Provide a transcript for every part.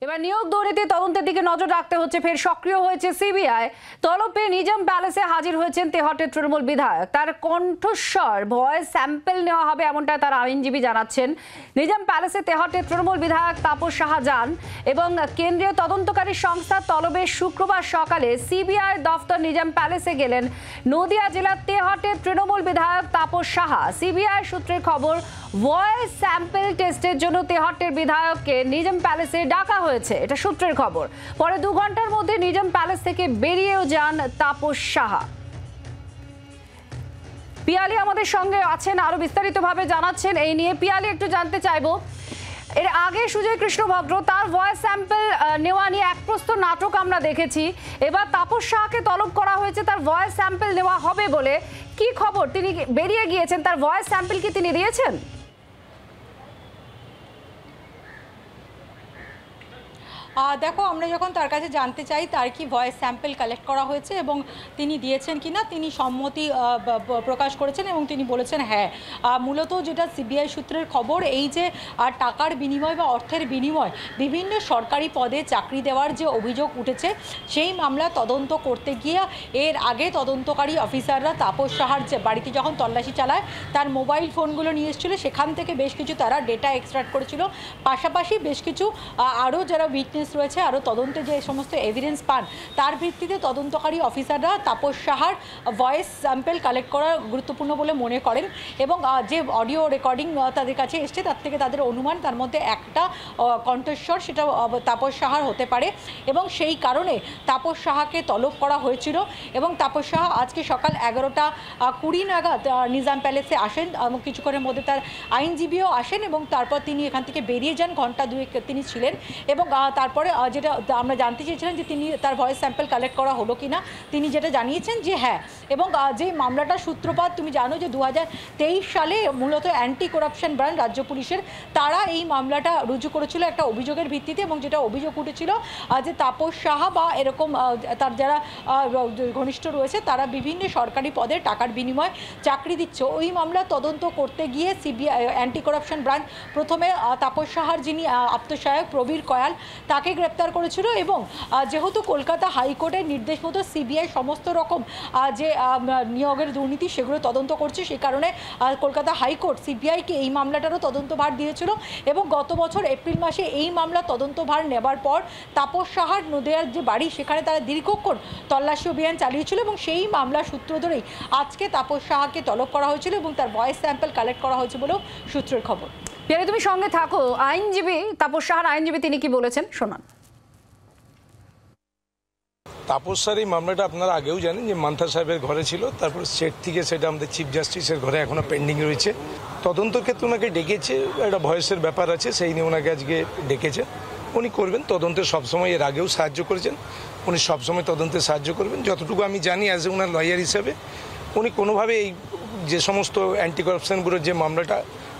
এবার নিয়োগ দুর্নীতি তদন্তের দিকে নজর রাখতে হচ্ছে। ফের সক্রিয় হয়েছে সিবিআই। তলব পেয়ে নিজাম প্যালেসে হাজির হয়েছেন তেহট্টের তৃণমূল বিধায়ক। তার কণ্ঠস্বর ভয়েস স্যাম্পল নেওয়া হবে এমনটা তার আইনজীবী জানাচ্ছেন। নিজাম প্যালেসে তেহট্টের তৃণমূল বিধায়ক তাপস সাহা যান এবং কেন্দ্রীয় তদন্তকারী সংস্থা তলবের শুক্রবার সকালে সিবিআই দফতর নিজাম প্যালেসে গেলেন নদিয়া জেলার তেহট্টের তৃণমূল বিধায়ক তাপস সাহা। সিবিআই সূত্রের খবর, ভয়েস স্যাম্পল টেস্টের জন্য তেহট্টের বিধায়ককে নিজাম প্যালেসে ডাকা হয়েছে, এটা সূত্রের খবর। পরে 2 ঘন্টার মধ্যে নিজাম প্যালেস থেকে বেরিয়েও যান তাপস সাহা। পিয়ালি আমাদের সঙ্গে আছেন, আরো বিস্তারিতভাবে জানাচ্ছেন এই নিয়ে। পিয়ালি, একটু জানতে চাইবো, এর আগে সুজয় কৃষ্ণ ভদ্র তার ভয়েস স্যাম্পল নেওয়া নিয়ে এক প্রস্তুত নাটক আমরা দেখেছি। এবার তাপস সাহাকে তলব করা হয়েছে তার ভয়েস স্যাম্পল নেওয়া হবে বলে। কি খবর, তিনি বেরিয়ে গিয়েছেন, তার ভয়েস স্যাম্পল কি তিনি দিয়েছেন? দেখো, আমরা যখন তার কাছে জানতে চাই তার কি ভয়েস স্যাম্পল কালেক্ট করা হয়েছে এবং তিনি দিয়েছেন কিনা, তিনি সম্মতি প্রকাশ করেছেন এবং তিনি বলেছেন হ্যাঁ। মূলত যেটা সিবিআই সূত্রের খবর, এই যে টাকার বিনিময় বা অর্থের বিনিময় বিভিন্ন সরকারি পদে চাকরি দেওয়ার যে অভিযোগ উঠেছে, সেই মামলা তদন্ত করতে গিয়ে এর আগে তদন্তকারী অফিসাররা তাপস সাহার যে বাড়িতে যখন তল্লাশি চালায়, তার মোবাইল ফোনগুলো নিয়ে এসেছিল, সেখান থেকে বেশ কিছু তারা ডেটা এক্সট্রাক্ট করেছিল। পাশাপাশি বেশ কিছু আরও যারা উইটনেস রয়েছে, আরও তদন্তে যে সমস্ত এভিডেন্স পান, তার ভিত্তিতে তদন্তকারী অফিসাররা তাপস সাহার ভয়েস স্যাম্পল কালেক্ট করা গুরুত্বপূর্ণ বলে মনে করেন এবং যে অডিও রেকর্ডিং তাদের কাছে এসছে তার থেকে তাদের অনুমান তার মধ্যে একটা কণ্ঠস্বর সেটা তাপস সাহার হতে পারে এবং সেই কারণে তাপস সাহাকে তলব করা হয়েছিল। এবং তাপস সাহা আজকে সকাল 11:20 নাগাদ নিজাম প্যালেসে আসেন এবং কিছুক্ষণের মধ্যে তার আইনজীবীও আসেন এবং তারপর তিনি এখান থেকে বেরিয়ে যান। ঘন্টা 2 তিনি ছিলেন এবং তারপরে যেটা আমরা জানতে চেয়েছিলাম যে তিনি তার ভয়েস স্যাম্পল কালেক্ট করা হলো কিনা, তিনি যেটা জানিয়েছেন যে হ্যাঁ। এবং যে মামলাটার সূত্রপাত তুমি জানো যে 2023 সালে মূলত অ্যান্টি করাপশন ব্রাঞ্চ রাজ্য পুলিশের তারা এই মামলাটা রুজু করেছিল একটা অভিযোগের ভিত্তিতে এবং যেটা অভিযোগ উঠেছিল যে তাপস সাহা বা এরকম তার যারা ঘনিষ্ঠ রয়েছে তারা বিভিন্ন সরকারি পদে টাকার বিনিময়ে চাকরি দিচ্ছে। ওই মামলা তদন্ত করতে গিয়ে সিবিআই অ্যান্টি করাপশন ব্রাঞ্চ প্রথমে তাপস সাহার যিনি আত্মসহায়ক প্রবীর কয়াল তাকে গ্রেপ্তার করেছিল এবং যেহেতু কলকাতা হাইকোর্টের নির্দেশ মতো সিবিআই সমস্ত রকম যে নিয়োগের দুর্নীতি সেগুলো তদন্ত করছে, সেই কারণে কলকাতা হাইকোর্ট সিবিআইকে এই মামলাটারও তদন্তভার দিয়েছিল এবং গত বছর এপ্রিল মাসে এই মামলা তদন্তভার নেবার পর তাপস সাহার নদিয়ার যে বাড়ি সেখানে তারা দীর্ঘক্ষণ তল্লাশি অভিযান চালিয়েছিল এবং সেই মামলার সূত্র ধরেই আজকে তাপস সাহাকে তলব করা হয়েছিল এবং তার ভয়েস স্যাম্পল কালেক্ট করা হয়েছে বলেও সূত্রের খবর। পিয়ালি, তুমি সঙ্গে থাকো। আইনজীবী, তাপস সাহার আইনজীবী, তিনি কি বলেছেন শোনান। তাপস স্যার এই মামলাটা আপনারা আগেও জানেন যে মান্থা সাহেবের ঘরে ছিল, তারপর স্টেট থেকে সেটা আমাদের চিফ জাস্টিসের ঘরে এখনো পেন্ডিং রয়েছে। তদন্তের ক্ষেত্রে ওনাকে ডেকেছে, একটা ভয়েসের ব্যাপার আছে, সেই নিয়ে ওনাকে আজকে ডেকেছে। উনি করবেন তদন্তে, সবসময় এর আগেও সাহায্য করেছেন, উনি সবসময় তদন্তে সাহায্য করবেন। যতটুকু আমি জানি অ্যাজ এ ওনার লয়ার হিসাবে উনি কোনোভাবে এই যে সমস্ত অ্যান্টি করাপশন ব্যুরোর যে মামলাটা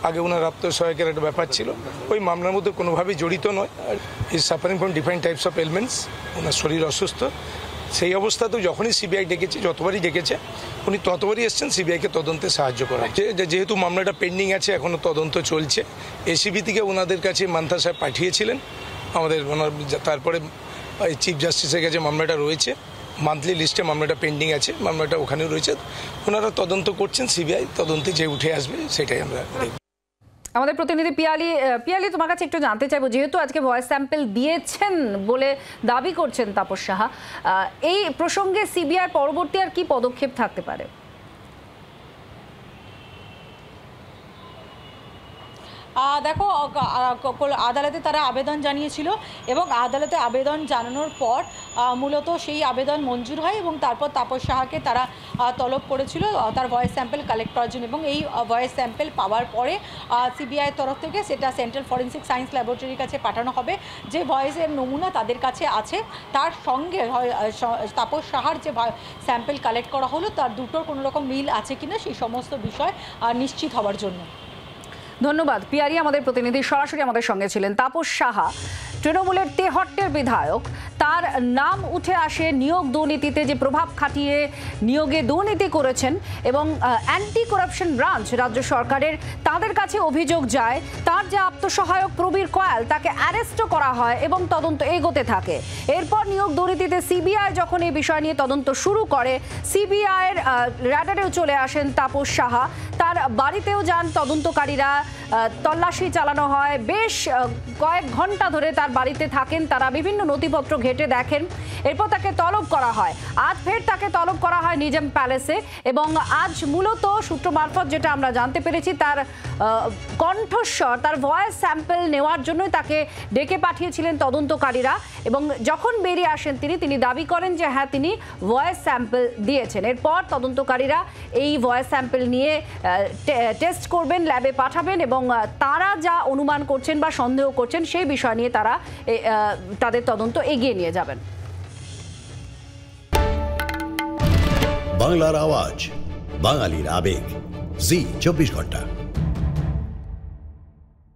আগে ওনার আত্মসহায়কের একটা ব্যাপার ছিল, ওই মামলার মধ্যে কোনোভাবেই জড়িত নয়। Is suffering from different types of elements, ওনার শরীর অসুস্থ। সেই অবস্থাতেও যখনই সিবিআই ডেকেছে, যতবারই ডেকেছে উনি ততবারই এসছেন সিবিআইকে তদন্তে সাহায্য করার। যেহেতু মামলাটা পেন্ডিং আছে, এখনও তদন্ত চলছে, এসিবি থেকে ওনাদের কাছে মান্থা সাহেব পাঠিয়েছিলেন আমাদের ওনার, তারপরে চিফ জাস্টিসের কাছে মামলাটা রয়েছে, মান্থলি লিস্টে মামলাটা পেন্ডিং আছে, মামলাটা ওখানেও রয়েছে, ওনারা তদন্ত করছেন। সিবিআই তদন্তে যে উঠে আসবে সেটাই আমরা দেখব। আমাদের প্রতিনিধি পিয়ালি, তোমার কাছে একটু জানতে চাইবো, যেহেতু আজকে ভয়েস স্যাম্পল দিয়েছেন বলে দাবি করছেন তাপস সাহা, এই প্রসঙ্গে সিবিআই পরবর্তী আর কি পদক্ষেপ থাকতে পারে? দেখো, আদালতে তারা আবেদন জানিয়েছিল এবং আদালতে আবেদন জানানোর পর মূলত সেই আবেদন মঞ্জুর হয় এবং তারপর তাপস সাহাকে তারা তলব করেছিল তার ভয়েস স্যাম্পল কালেক্ট করার জন্য এবং এই ভয়েস স্যাম্পল পাওয়ার পরে সিবিআইয়ের তরফ থেকে সেটা সেন্ট্রাল ফরেন্সিক সায়েন্স ল্যাবরেটরির কাছে পাঠানো হবে। যে ভয়েসের নমুনা তাদের কাছে আছে তার সঙ্গে তাপস সাহার যে স্যাম্পল কালেক্ট করা হলো তার দুটোর কোনো রকম মিল আছে কিনা সেই সমস্ত বিষয় নিশ্চিত হওয়ার জন্য। ধন্যবাদ পিয়ারি, আমাদের প্রতিনিধি সরাসরি আমাদের সঙ্গে ছিলেন তাপস সাহা। তৃণমূলের তেহট্টের বিধায়ক, তার নাম উঠে আসে নিয়োগ দুর্নীতিতে, যে প্রভাব খাটিয়ে নিয়োগে দুর্নীতি করেছেন এবং অ্যান্টি করাপশন ব্রাঞ্চ রাজ্য সরকারের তাদের কাছে অভিযোগ যায়। তার যে আত্মসহায়ক প্রবীর কয়াল, তাকে অ্যারেস্টও করা হয় এবং তদন্ত এগোতে থাকে। এরপর নিয়োগ দুর্নীতিতে সিবিআই যখন এই বিষয় নিয়ে তদন্ত শুরু করে, সিবিআইয়ের র্যাডারেও চলে আসেন তাপস সাহা। তার বাড়িতেও যান তদন্তকারীরা, তল্লাশি চালানো হয়। বেশ কয়েক ঘন্টা ধরে তার বাড়িতে থাকেন তারা, বিভিন্ন নথিপত্র ঘেঁটে দেখেন। এরপর তাকে তলব করা হয়। আজ ফের তাকে তলব করা হয় নিজাম প্যালেসে এবং আজ মূলত সূত্র মারফত যেটা আমরা জানতে পেরেছি, তার কণ্ঠস্বর, তার ভয়েস স্যাম্পল নেওয়ার জন্যই তাকে ডেকে পাঠিয়েছিলেন তদন্তকারীরা। এবং যখন বেরিয়ে আসেন তিনি দাবি করেন যে হ্যাঁ, তিনি ভয়েস স্যাম্পল দিয়েছেন। এরপর তদন্তকারীরা এই ভয়েস স্যাম্পল নিয়ে টেস্ট করবেন, ল্যাবে পাঠাবেন এবং তারা যা অনুমান করছেন বা সন্দেহ করছেন সেই বিষয় নিয়ে তারা তাদের তদন্ত এগিয়ে নিয়ে যাবেন। বাংলার আওয়াজ, বাঙালির আবেগ, জি 24 ঘন্টা।